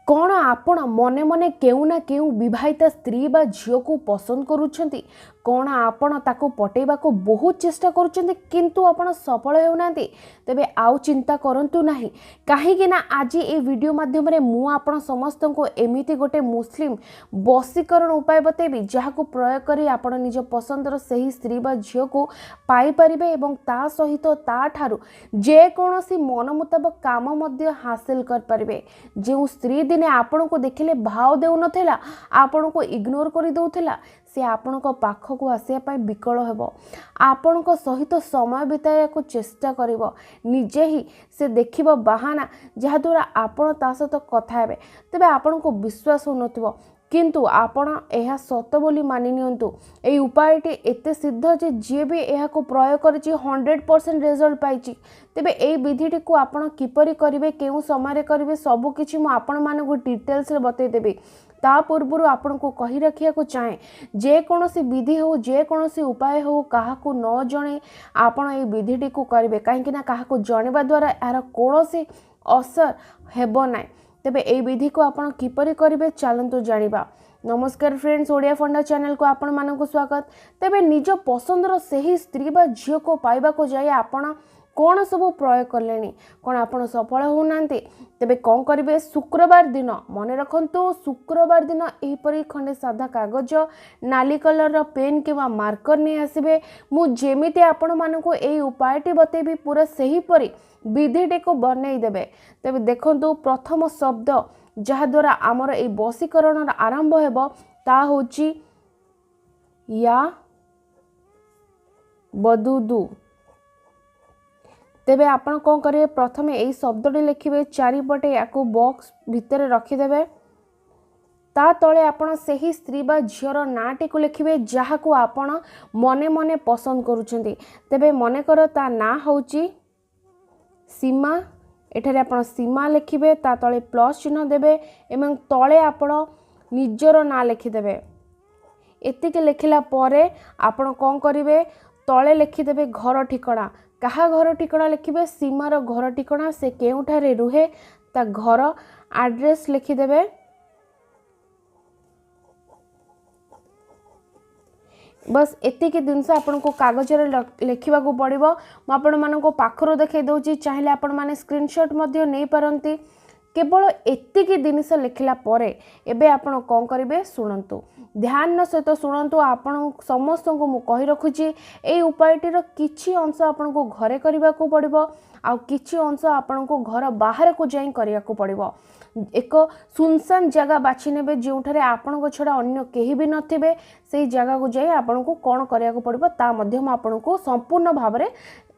कौन आपण मने मने केउ ना केउ विवाहिता स्त्री बा झील को पसंद करुछंती कौन आपण ताको पटेबा को बहुत चेष्टा करुछंती किंतु आपण सफल हेउनांती तेबे आउ चिंता करंतु नाही काहेकि ना आज ए वीडियो माध्यम रे मु आपण समस्त को एमिति गोटे मुस्लिम वशीकरण उपाय बतेबी जहा को प्रयोग करी आपण निज पसंदर सही स्त्री बा झील को पाई परिबे एवं ता सहित ता ठारू जे कोनोसी मन मुताबिक काम मध्य हासिल कर परिबे जे स्त्री दिने आपण को देखिले भाव देउ नथिला आपण को इग्नोर करि दउथिला से आपण को पाख को आसिया पई विकल हेबो आपण को सहित समय बिताया को चेष्टा करिवो निजे ही से देखिबो बहाना जहा द्वारा आपण ता सहित कथा हेबे तबे आपण को विश्वास हो नथिबो किंतु आपण एहा सत बोली मानि नियंतु ए उपायटी एते सिद्ध जे जे भी एहा को प्रयोग करछि 100% रिजल्ट पाइछि तेबे ए विधिटी को आपण किपरि करिवे केउ समय रे करिवे सब किछि म आपण माने को डिटेल्स रे बतै देबे ता पूर्व आपन को कही रखिया को चाहे जे कोनोसी विधि हो जे कोनोसी उपाय हो काहा को न जणे आपण ए विधिटी को करिवे काहे कि ना काहा को जणेबा द्वारा यार कोनोसी असर हेबो नै तेबे ए विधि को आपण किपरि करिवे चलंतु जानिबा। नमस्कार फ्रेंड्स, ओडिया फंडा चैनल को आपण मानक स्वागत। तेबे निज पसंदर सही स्त्री बा झियो को पाइबा को जाय आपण कौन सब प्रयोग कले कौन आप सफल होना तेबे कौन करेंगे शुक्रवार दिन मन रखु शुक्रवार दिन यहपरी खंडे साधा कागज नाली कलर पेन कि मार्कर नहीं आसबे मुझे आपण मानक यही उपायटी बतेबी पूरा सही परी विधिटी को बनई देबे। तेबे देखंतु प्रथम शब्द जहा द्वारा आमर ए वशीकरण आरंभ हेबो ता होची या बदुदु। तेबे आपण कौन करेंगे प्रथम यही शब्दटी लिखिबे चारिपटे या बॉक्स भितर रखिदेबे ता तले आपण सही स्त्री बा झीर नाटी को लिखिबे जहा को आपण मने मने पसंद करूछंती। तेबे मने कर ता ना होची सीमा एठारे आपण सीमा लिखिबे ता तले प्लस चिन्ह देबे एवं तले आपण निजर ना लिखिदेबे। एतिके लिखिला परे आपण कौन करिवे तले लिखिदेबे घर ठिकाना कहा घर ठिकाना लिखिबे सीमार घर ठिकाना से केउठारे रुहे ता घर एड्रेस लिखिदेबे। बस एतिकी जिनस आपण को कागज रे लिखिबा को पड़िबो। म आपण मानको को पाखरो देखै दउची चाहिले आपण माने स्क्रीनशॉट मध्ये नै परंती केवल एतिकी जिनिस लिखिला परे एबे आपण कोन करिवे सुनंतु ध्यान सहित शुणु आपण समस्त को मु कहि रखुची ए उपायटीर किछि अंश आपण को घरे करबा को पड़िबो आ किछि अंश आपण को घर बाहर को जाई करिया को पड़िबो। एक सुनसान जगह बाछि नेबे जोठारे आपण को छडा अन्य केही भी नथिबे सेही जगह को जाई आपण को कोन करिया को पड़िबो ता माध्यम आपण को संपूर्ण भाव रे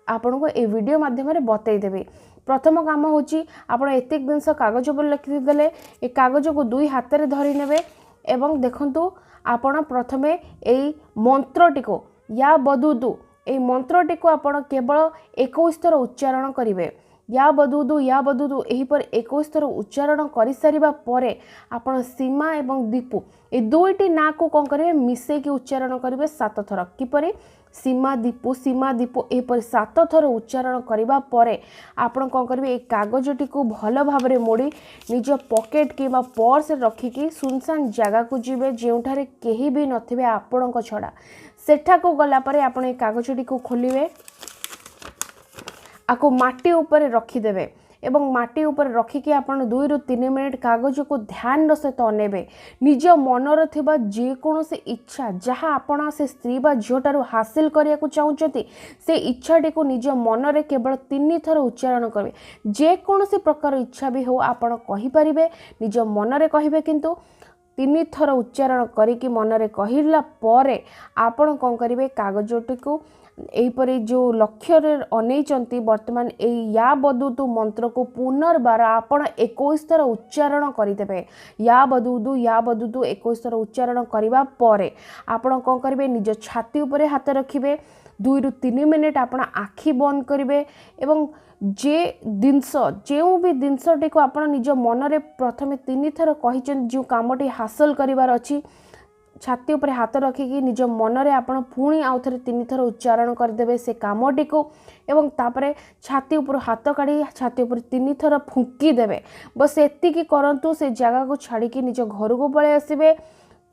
आपण को ए वीडियो माध्यम रे बतै देबे। प्रथम काम होची आपण एतिक दिनस कागज पर लिखि देले ए कागज को दुई हाथ रे धरि नेबे एवं देखंतु आपण प्रथमे एई मंत्रटी को या बदुदु ए मंत्रटी को आपण केवल 21 थर उच्चारण करिवे या बदुदु एही पर 21 थर उच्चारण करि सारिबा परे आपण सीमा एवं दीपु ए दुईटी ना को कोन करिवे मिसे की उच्चारण करिवे 7 थर किपरि सीमा दीपु एही पर 7 थर उच्चारण करिबा परे आपण कोन करिवे ए कागजटी को भलो भाबरे मोड़ी निज पॉकेट किबा पर्स रखिकी सुनसान जगह को जिवे जेउठारे केही भी नथिबे आपण को छडा सेठा को गला परे आपण ए कागजटी को खोलिवे आको माटी ऊपर रखिदेवे एवं माटी ऊपर रखिकी आपण 2 ରୁ 3 मिनिट कागज को ध्यान सहित अनेबे निज मनर थिबा जे कोनोसी इच्छा जहाँ आपण से स्त्री बा झियोटारू हासिल करिया को चाहुचंती से इच्छाटी को निज मनरे केवल 3 थर उच्चारण करिवे जे कोनोसी प्रकार इच्छा भी हो आपण कहि परिबे निज मनरे कहिबे किंतु 3 थर उच्चारण करिकी मनरे कहिला परे आपण कोन करिवे कागजटी को एहीपरी जो लक्ष्य रे अनेचंती वर्तमान ए या बदुदु मंत्र को पुनर्बार आपण 21 थर उच्चारण करिदेबे या बदुदु 21 थर उच्चारण करिबा परे आपण कोन करिवे निज छाती ऊपर हाथ रखिबे 2 ରୁ 3 मिनिट आपण आखि बंद करिवे एवं जे जिनस जो भी जिनसटी को आपण निज मन रे प्रथमे 3 थर कहिचन जो कामटी हासिल करिवार अछि छाती उपर हाथ रखिकी निज मनरे आपण पुणी आउ थे 3 थर उच्चारण करदे से कामटी को एवं तापरे छाती उपर हाथ काढ़ी छाती उपर 3 थर फुंकी देवे। बस एतिकी करंतु से जगह को छाड़ी निज घर को पलि आसबे।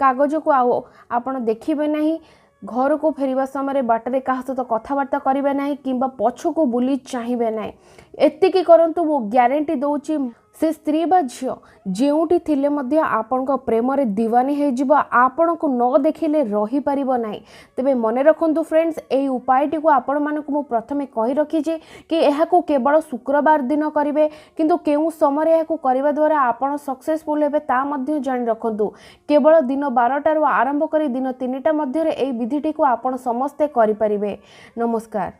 कागज को आपण देखिबे नहीं। घर को फेरिबा समय बाटरे क्या सहित कथबार्ता करेंगे ना कि पछको बुली चाहिए ना। एतिकी करंतु मु ग्यारंटी दौची से स्त्री बा झियो जेउठी थिले मध्य आपण प्रेम रे दीवानी हो जिवो। आपण को न देखिले रही परिबो नाही। तबे मने रखंतु फ्रेंड्स एई उपायटी को आपण मानकु मु प्रथमे कहि रखिजे कि एहा को केवल शुक्रवार दिन करिवे किंतु केउ समय एहा को करिवा द्वारा आपण सक्सेसफुल हेबे ता मध्य जानि रखंतु। केवल दिन 12 रु आरंभ करी दिन 3टा मध्य रे एई विधिटी को आपण समस्ते करि परिबे। नमस्कार।